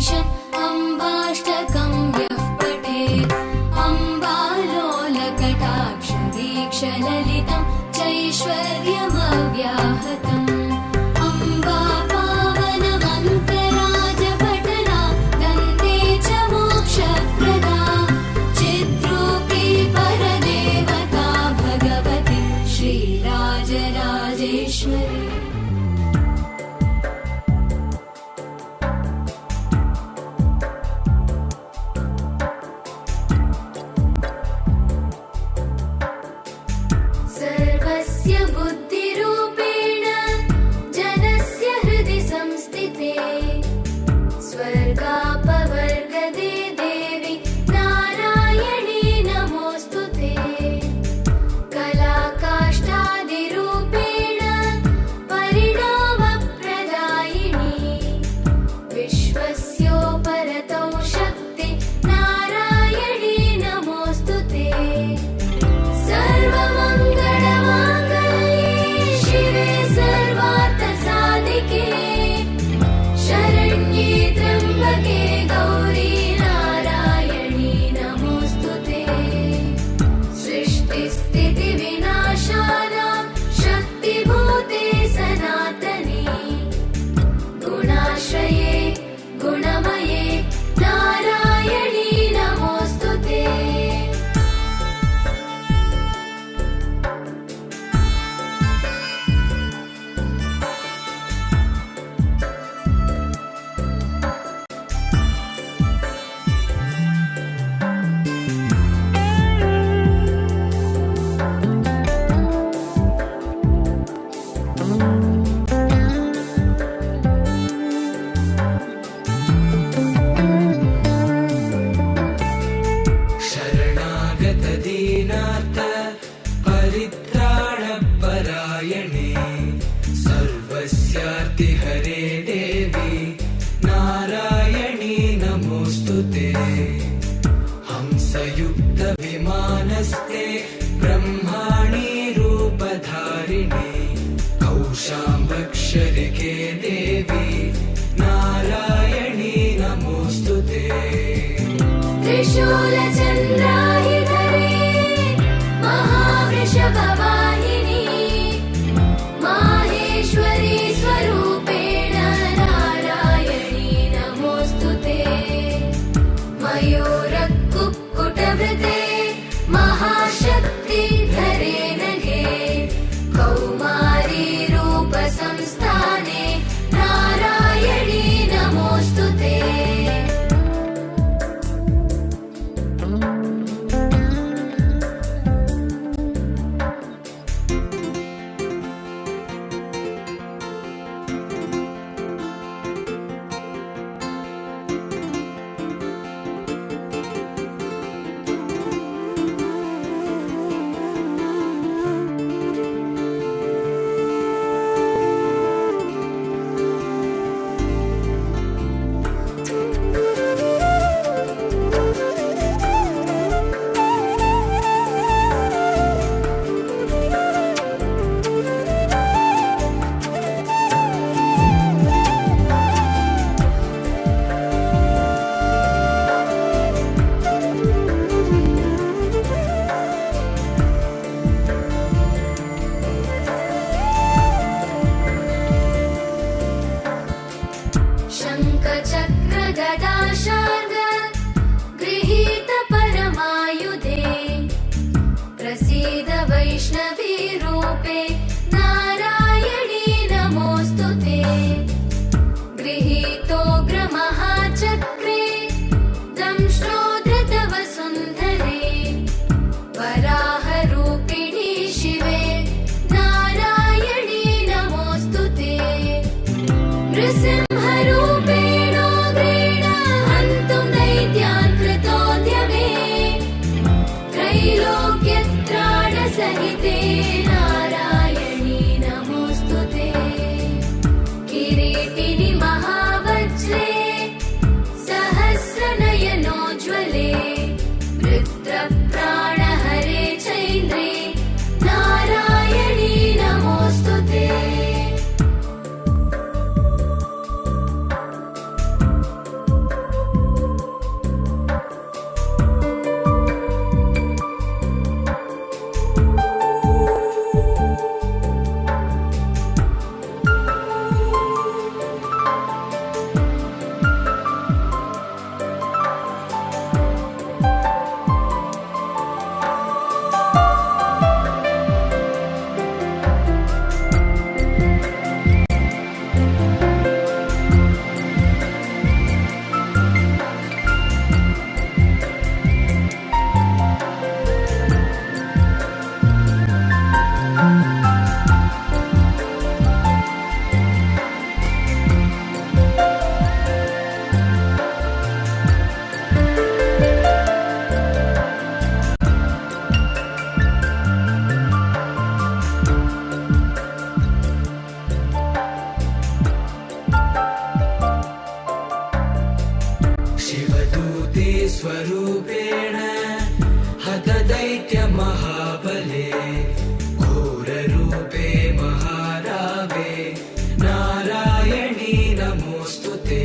ईशम् अम्बाष्टकं यः पठेत् अम्बालोलकटाक्षवीक्षललितं चैश्वर्यमव्याहतम् अम्बा पावनमन्तराजपटना गन्धे च मोक्षप्रदा चिद्रूपी परदेवता भगवती श्रीराजराजेश्वरी। सर्वस्य बुद्धिरूपेण जनस्य हृदि संस्थिते स्वर्गापवर्गदे देवी नारायणी नमोऽस्तुते कलाकाष्ठादिरूपेण परिणामप्रदायिनी विश्वस्योपरतौ शक्ति नारायणी नमोऽस्तुते सर्वमङ्गलमाङ्गल्ये शिवे सर्वार्थसाधिके शरण्ये त्र्यम्बके गौरी नारायणी नमोऽस्तुते सृष्टिस्थितिविनाशानां शक्तिभूते सनातनी गुणाश्रये गुणमये नारायणी नमोऽस्तुते। शरणागत दीनार्थ परित्राणपरायणे सर्वस्यार्तिहरे देवी नारायणी नमोऽस्तुते हंसयुक्त विमानस्ते ब्रह्माणी रूपधारिणे कौशाम्बक्षरिके देवी नारायणी नमोऽस्तुते त्रिशूलचन्द्राहिधरे महावृषभवाहिनी माहेश्वरी स्वरूपेण नारायणी नमोऽस्तुते मयूरकुक्कुटवृते महाशक्तिधरे नघे कौमारी रूपसंस्थाने नारायणी नमोऽस्तुते। शङ्खचक्रगदाशार्ग गृहीत परमायुधे प्रसीद वैष्णवी रूपे नारायणी नमोऽस्तुते गृहीतोग्रमहाचक्रे दंष्ट्रोद्धृतवसुन्धरे वराहरूपिणी शिवे नारायणी नमोऽस्तुते नृसिंहरूपेणोग्रेण हन्तुं दैत्यान् कृतोद्यमे त्रैलोक्यत्राणसहिते नारायणी स्वरूपेण हतदैत्य महाबले घोररूपे महारावे नारायणी नमोऽस्तुते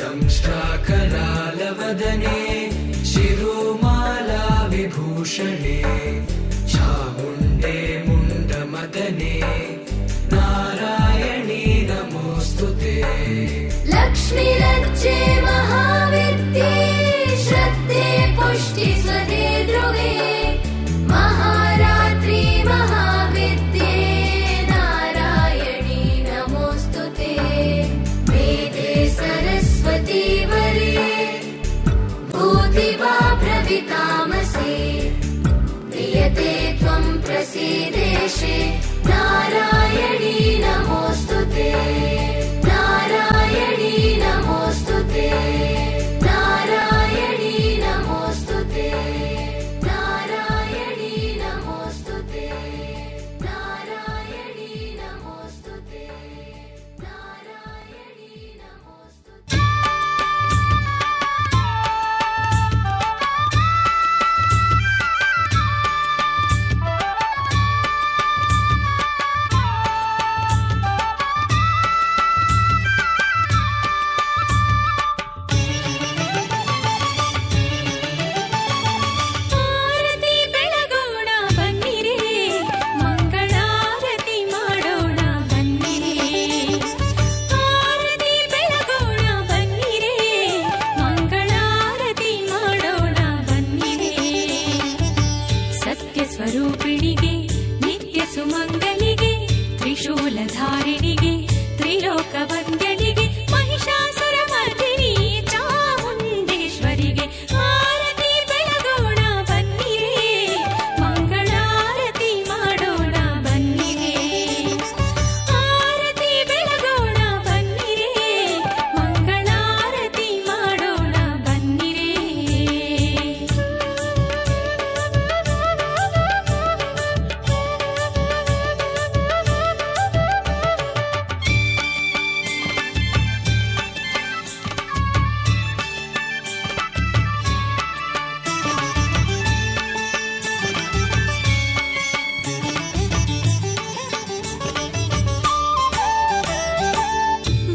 दंष्ट्राकरालवदने शिरोमाला विभूषणे चामुण्डे मुण्डमदने नारायणी नमोऽस्तुते लक्ष्मीलज्जे महाविद्ये श्रद्धे पुष्टि स्वदे ध्रुवे महारात्रि महाविद्ये नारायणी नमोऽस्तुते वेदे सरस्वती वरे भूतिवा प्रवितामसे प्रियते त्वं प्रसीदेशे नारायणी नमोऽस्तुते नारायणी नमोऽस्तुते नारायणी नमोऽस्तुते नारायणी नमोऽस्तुते नारायणी नमोऽस्तुते नारायणी नमोऽस्तुते ಆರತಿ ಬೆಳಗೋಣ ಬನ್ನಿರೆ ಮಂಗಳಾರತಿ ಮಾಡೋಣ ಬನ್ನಿರೆ ಆರತಿ ಬೆಳಗೋಣ ಬನ್ನಿರೆ ಮಂಗಳಾರತಿ ಮಾಡೋಣ ಬನ್ನಿರೆ ಸತ್ಯ ಸ್ವರೂಪಿಣಿಗೆ ನಿತ್ಯ ಸುಮಂಗಲಿಗೆ ತ್ರಿಶೂಲಧಾರಿಣಿಗೆ ತ್ರಿಲೋಕ ವಂದ್ಯಳಿಗೆ ಮಹಿಷಾಸುರ ಮರ್ದಿನಿ ಚಾಮುಂಡೇಶ್ವರಿಗೆ ಆರತಿ ಬೆಳಗೋಣ ಬನ್ನಿರೆ ಮಂಗಳಾರತಿ ಮಾಡೋಣ ಬನ್ನಿರೆ ಆರತಿ ಬೆಳಗೋಣ ಬನ್ನಿರೆ ಮಂಗಳಾರತಿ ಮಾಡೋಣ ಬನ್ನಿರೆ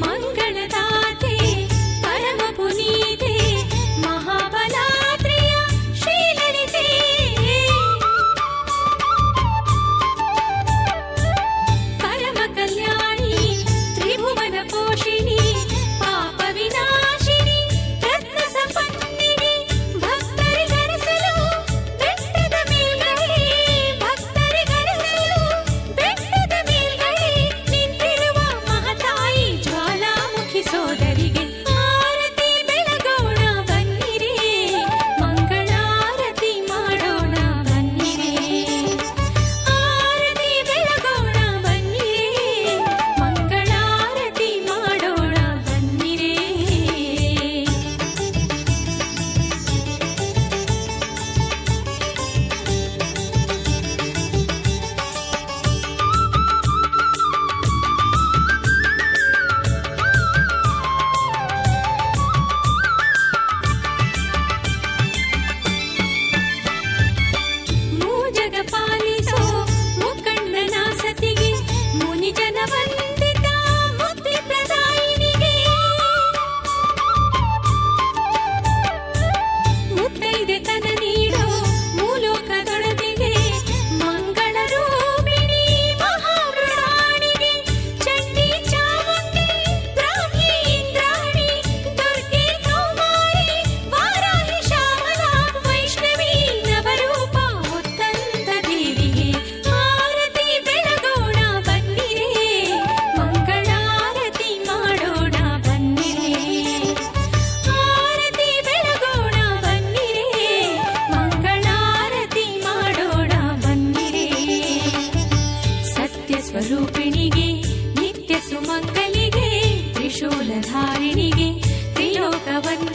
ಮಂಗಳದಾತೆ ಪರಮ ಪುನೀತೆ ಮಹಾಬಲಾತ್ರಿಯ ಶ್ರೀಲಲಿತೆ ಪರಮ ಕಲ್ಯಾಣಿ ತ್ರಿಭುವನ ಪೋಷಿಣಿ ಪಾಪ ವಿನಾಶಿನಿ ರತ್ನ ಸಂಪನ್ನಿಗೆ ಭಕ್ತರಿಗರಸಲು ಬೆಟ್ಟದ ಮೇಲ್ಗಡೆ ಭಕ್ತರಿಗರಸಲು ಬೆಟ್ಟದ ಮೇಲ್ಗಡೆ ನಿಂತಿರುವ ಮಹತಾಯಿ ಜ್ವಾಲಾಮುಖಿ ಸೋದರಿಗೆ ಆರತಿ ಬೆಳಗೋಣ ಬನ್ನಿರೆ ಮಂಗಳಾರತಿ ಮಾಡೋಣ ಬನ್ನಿರೆ ಆರತಿ ಬೆಳಗೋಣ ಬನ್ನಿರೆ ಮಂಗಳಾರತಿ ಮಾಡೋಣ ಬನ್ನಿರೆ ಮೂಜಗ ಪಾಲಿಸೋ ಮುಖಂಡನ ಸತಿಗೆ ಮುನಿಜನ ವಂದಿತ ಮುಕ್ತಿ ಪ್ರದಾಯಿನಿಗೆ ಮುತ್ತೈದೆ ತನ ನೀಡೋ ಮೂಲೋಕದೊಳದಿಗೆ ಮಂಗಳ ರೂಪಿಣಿ ಮಹಾಮೃಣಾಣಿಗೆ ಚಂಡಿ ಚಾಮುಂಡಿ ಬ್ರಾಹ್ಮಿ ಇಂದ್ರಾಣಿ ದುರ್ಗೆ ಕೌಮಾರಿ ವಾರಾಹಿ ಶ್ಯಾಮಲ ವೈಷ್ಣವಿ ನವರೂಪ ಉತ್ತಂತ ದೇವಿಗೆ ಆರತಿ ಬೆಳಗೋಣ ಬನ್ನಿರೆ ಮಂಗಳಾರತಿ ಮಾಡೋಣ ಬನ್ನಿರೆ ಆರತಿ ಬೆಳಗೋಣ ಬನ್ನಿರೆ ಮಂಗಳಾರತಿ ಮಾಡೋಣ ಬನ್ನಿರೆ ಸತ್ಯ ಸ್ವರೂಪಿಣಿಗೆ ನಿತ್ಯ ಸುಮಂಗಲಿಗೆ ತ್ರಿಶೂಲಧಾರಿಣಿಗೆ ತ್ರಿಲೋಕ ವಂದ್ಯಳಿಗೆ